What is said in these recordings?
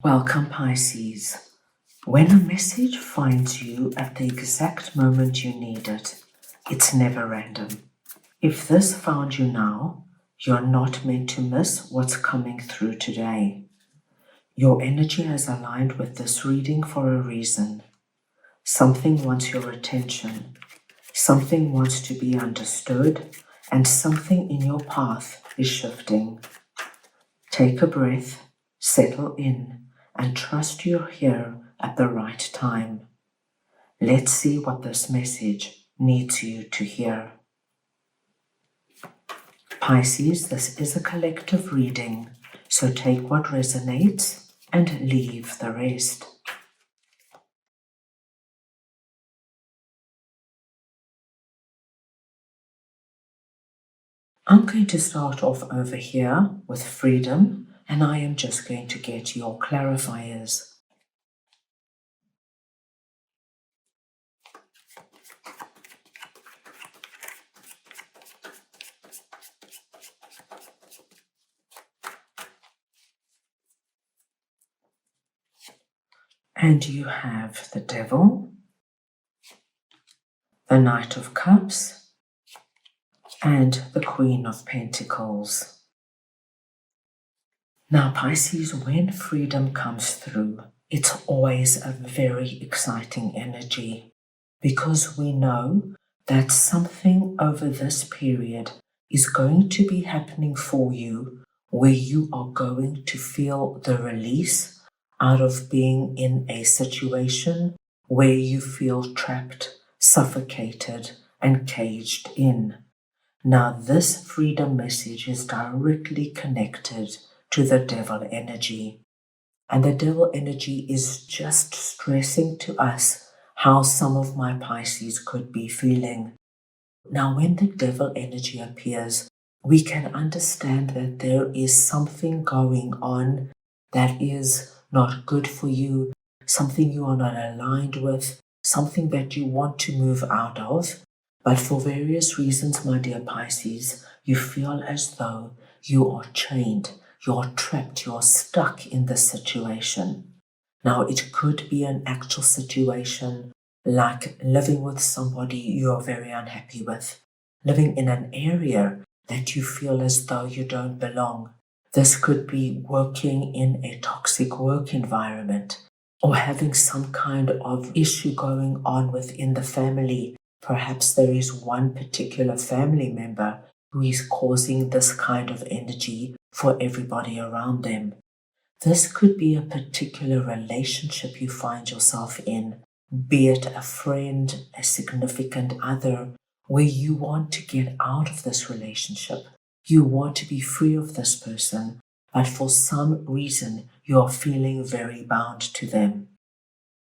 Welcome, Pisces. When a message finds you at the exact moment you need it, it's never random. If this found you now, you're not meant to miss what's coming through today. Your energy has aligned with this reading for a reason. Something wants your attention, something wants to be understood, and something in your path is shifting. Take a breath, settle in, and trust you're here at the right time. Let's see what this message needs you to hear. Pisces, this is a collective reading, so take what resonates and leave the rest. I'm going to start off over here with freedom, and I am just going to get your clarifiers. And you have the Devil, the Knight of Cups, and the Queen of Pentacles. Now, Pisces, when freedom comes through, it's always a very exciting energy because we know that something over this period is going to be happening for you where you are going to feel the release out of being in a situation where you feel trapped, suffocated, and caged in. Now, this freedom message is directly connected to the Devil energy. And the Devil energy is just stressing to us how some of my Pisces could be feeling. Now, when the Devil energy appears, we can understand that there is something going on that is not good for you, something you are not aligned with, something that you want to move out of. But for various reasons, my dear Pisces, you feel as though you are chained, you're trapped, you're stuck in this situation. Now, it could be an actual situation like living with somebody you're very unhappy with, living in an area that you feel as though you don't belong. This could be working in a toxic work environment or having some kind of issue going on within the family. Perhaps there is one particular family member who is causing this kind of energy for everybody around them. This could be a particular relationship you find yourself in, be it a friend, a significant other, where you want to get out of this relationship. You want to be free of this person, but for some reason you are feeling very bound to them.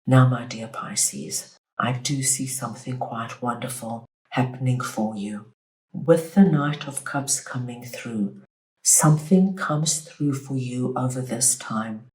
Now, my dear Pisces, I do see something quite wonderful happening for you. With the Knight of Cups coming through, something comes through for you over this time.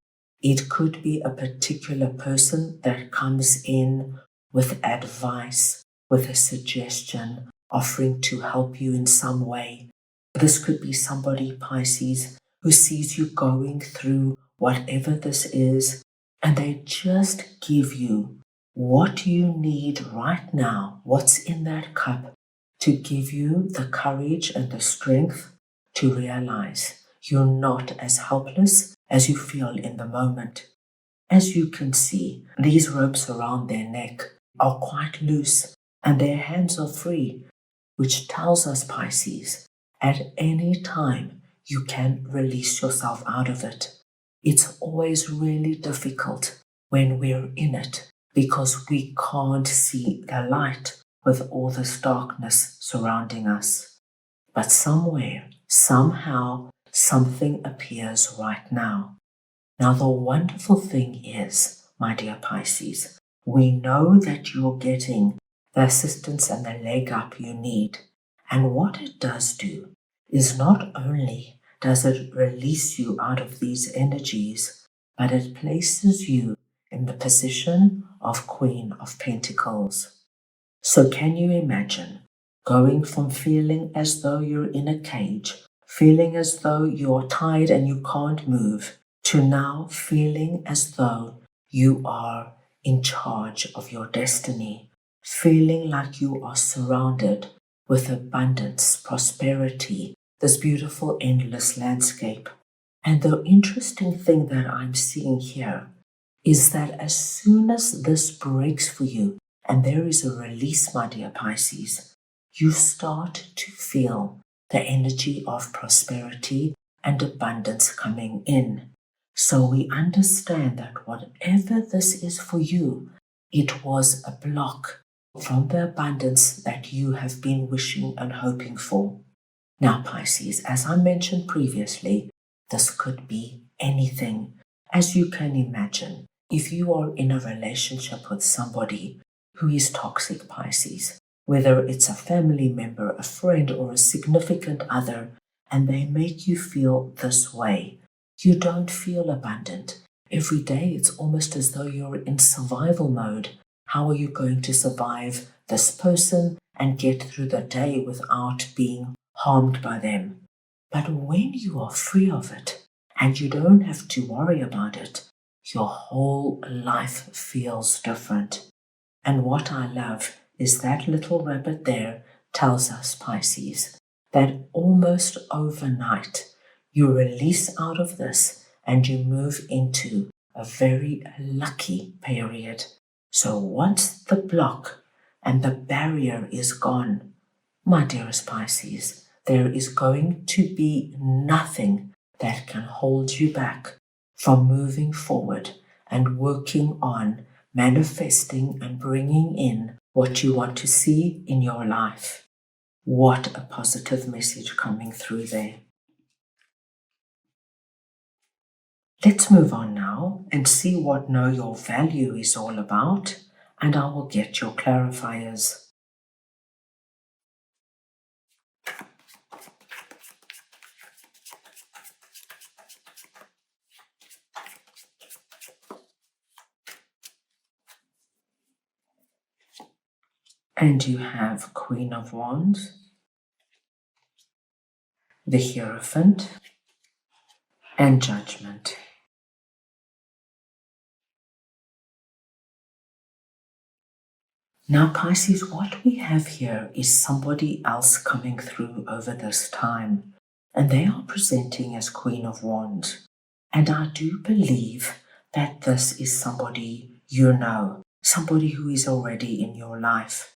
It could be a particular person that comes in with advice, with a suggestion, offering to help you in some way. This could be somebody, Pisces, who sees you going through whatever this is, and they just give you what you need right now, what's in that cup, to give you the courage and the strength to realize you're not as helpless as you feel in the moment. As you can see, these ropes around their neck are quite loose and their hands are free, which tells us, Pisces, at any time you can release yourself out of it. It's always really difficult when we're in it because we can't see the light with all this darkness surrounding us. But somewhere, somehow, something appears right now. Now, the wonderful thing is, my dear Pisces, we know that you're getting the assistance and the leg up you need. And what it does do is not only does it release you out of these energies, but it places you in the position of Queen of Pentacles. So can you imagine going from feeling as though you're in a cage, feeling as though you're tired and you can't move, to now feeling as though you are in charge of your destiny, feeling like you are surrounded with abundance, prosperity, this beautiful endless landscape. And the interesting thing that I'm seeing here is that as soon as this breaks for you, and there is a release, my dear Pisces, you start to feel the energy of prosperity and abundance coming in. So we understand that whatever this is for you, it was a block from the abundance that you have been wishing and hoping for. Now, Pisces, as I mentioned previously, this could be anything. As you can imagine, if you are in a relationship with somebody who is toxic, Pisces, whether it's a family member, a friend, or a significant other, and they make you feel this way, you don't feel abundant. Every day it's almost as though you're in survival mode. How are you going to survive this person and get through the day without being harmed by them? But when you are free of it and you don't have to worry about it, your whole life feels different. And what I love is that little rabbit there tells us, Pisces, that almost overnight you release out of this and you move into a very lucky period. So once the block and the barrier is gone, my dearest Pisces, there is going to be nothing that can hold you back from moving forward and working on manifesting and bringing in what you want to see in your life. What a positive message coming through there. Let's move on now and see what Know Your Value is all about, and I will get your clarifiers. And you have Queen of Wands, the Hierophant, and Judgment. Now, Pisces, what we have here is somebody else coming through over this time, and they are presenting as Queen of Wands. And I do believe that this is somebody you know, somebody who is already in your life.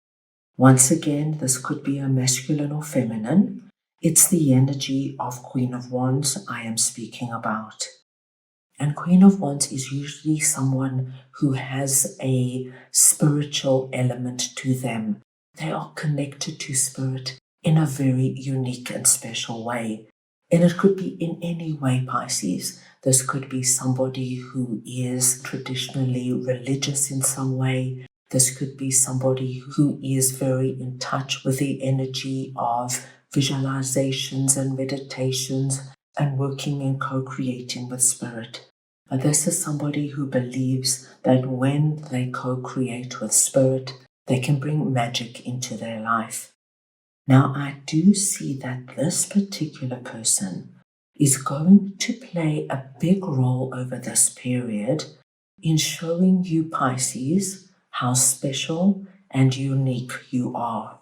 Once again, this could be a masculine or feminine. It's the energy of Queen of Wands I am speaking about. And Queen of Wands is usually someone who has a spiritual element to them. They are connected to spirit in a very unique and special way. And it could be in any way, Pisces. This could be somebody who is traditionally religious in some way. This could be somebody who is very in touch with the energy of visualizations and meditations and working and co-creating with spirit. But this is somebody who believes that when they co-create with spirit, they can bring magic into their life. Now, I do see that this particular person is going to play a big role over this period in showing you, Pisces, how special and unique you are.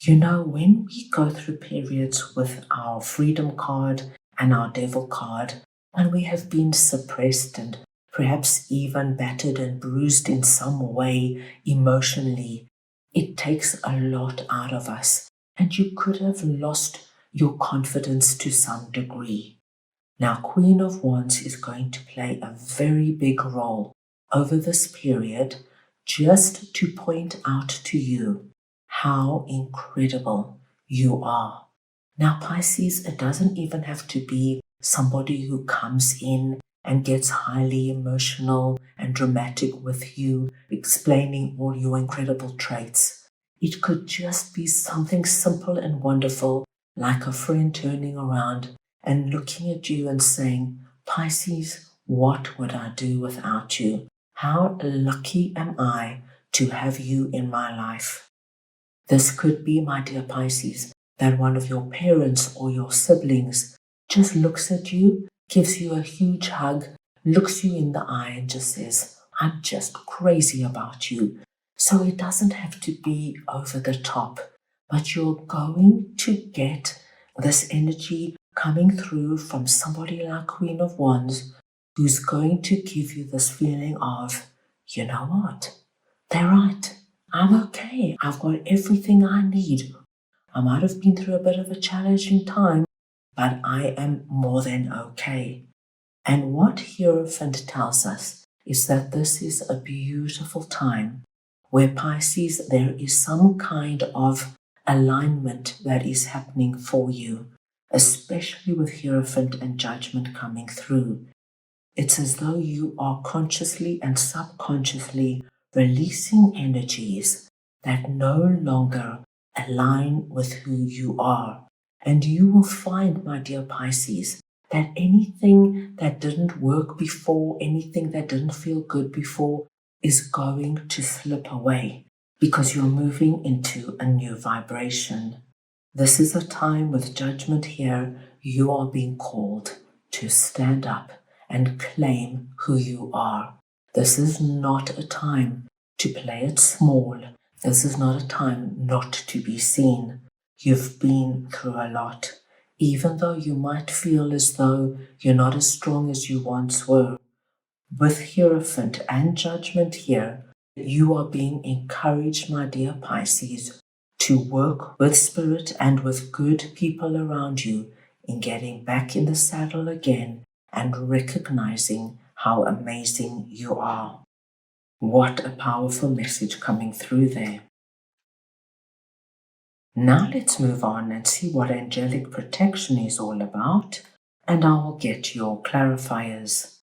You know, when we go through periods with our Freedom card and our Devil card, and we have been suppressed and perhaps even battered and bruised in some way emotionally, it takes a lot out of us, and you could have lost your confidence to some degree. Now, Queen of Wands is going to play a very big role over this period just to point out to you how incredible you are. Now, Pisces, it doesn't even have to be somebody who comes in and gets highly emotional and dramatic with you, explaining all your incredible traits. It could just be something simple and wonderful, like a friend turning around and looking at you and saying, Pisces, what would I do without you? How lucky am I to have you in my life? This could be, my dear Pisces, that one of your parents or your siblings just looks at you, gives you a huge hug, looks you in the eye and just says, I'm just crazy about you. So it doesn't have to be over the top, but you're going to get this energy coming through from somebody like Queen of Wands, who's going to give you this feeling of, you know what? They're right. I'm okay. I've got everything I need. I might have been through a bit of a challenging time, but I am more than okay. And what Hierophant tells us is that this is a beautiful time where Pisces, there is some kind of alignment that is happening for you, especially with Hierophant and Judgment coming through. It's as though you are consciously and subconsciously releasing energies that no longer align with who you are. And you will find, my dear Pisces, that anything that didn't work before, anything that didn't feel good before, is going to slip away because you're moving into a new vibration. This is a time with Judgment here. You are being called to stand up and claim who you are. This is not a time to play it small. This is not a time not to be seen. You've been through a lot. Even though you might feel as though you're not as strong as you once were, with Hierophant and Judgment here, you are being encouraged, my dear Pisces, to work with spirit and with good people around you in getting back in the saddle again and recognizing how amazing you are. What a powerful message coming through there. Now let's move on and see what angelic protection is all about, and I will get your clarifiers.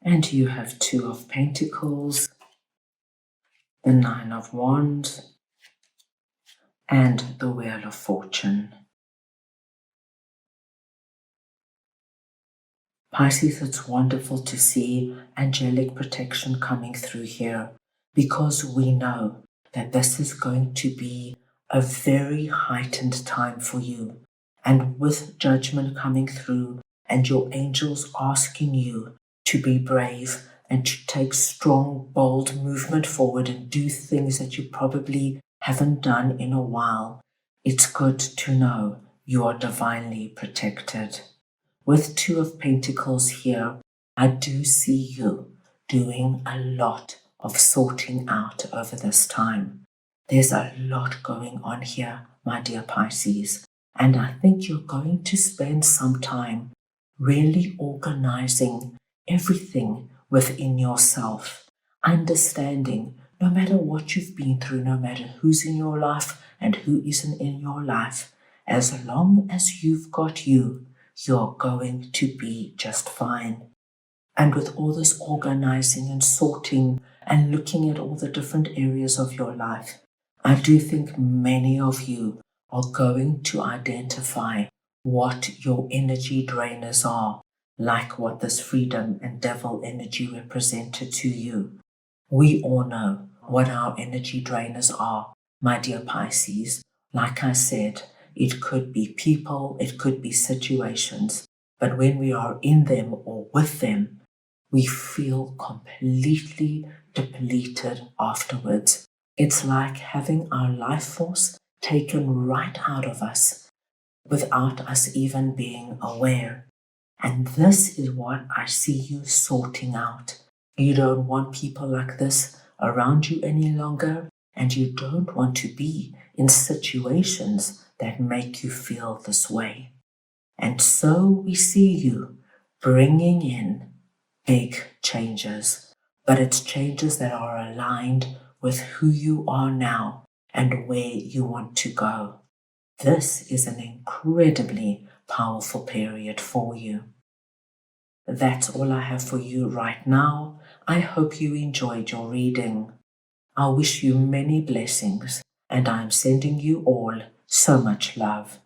And you have Two of Pentacles, the Nine of Wands, and the Wheel of Fortune. Pisces, it's wonderful to see angelic protection coming through here because we know that this is going to be a very heightened time for you. And with Judgment coming through and your angels asking you to be brave and to take strong, bold movement forward and do things that you probably haven't done in a while, it's good to know you are divinely protected. With Two of Pentacles here, I do see you doing a lot of sorting out over this time. There's a lot going on here, my dear Pisces, and I think you're going to spend some time really organizing everything within yourself, understanding no matter what you've been through, no matter who's in your life and who isn't in your life, as long as you've got you, you're going to be just fine. And with all this organizing and sorting and looking at all the different areas of your life, I do think many of you are going to identify what your energy drainers are, like what this freedom and devil energy represented to you. We all know what our energy drainers are, my dear Pisces. Like I said, it could be people, it could be situations, but when we are in them or with them, we feel completely depleted afterwards. It's like having our life force taken right out of us without us even being aware. And this is what I see you sorting out. You don't want people like this around you any longer, and you don't want to be in situations that make you feel this way. And so we see you bringing in big changes, but it's changes that are aligned with who you are now and where you want to go. This is an incredibly powerful period for you. That's all I have for you right now. I hope you enjoyed your reading. I wish you many blessings, and I am sending you all so much love.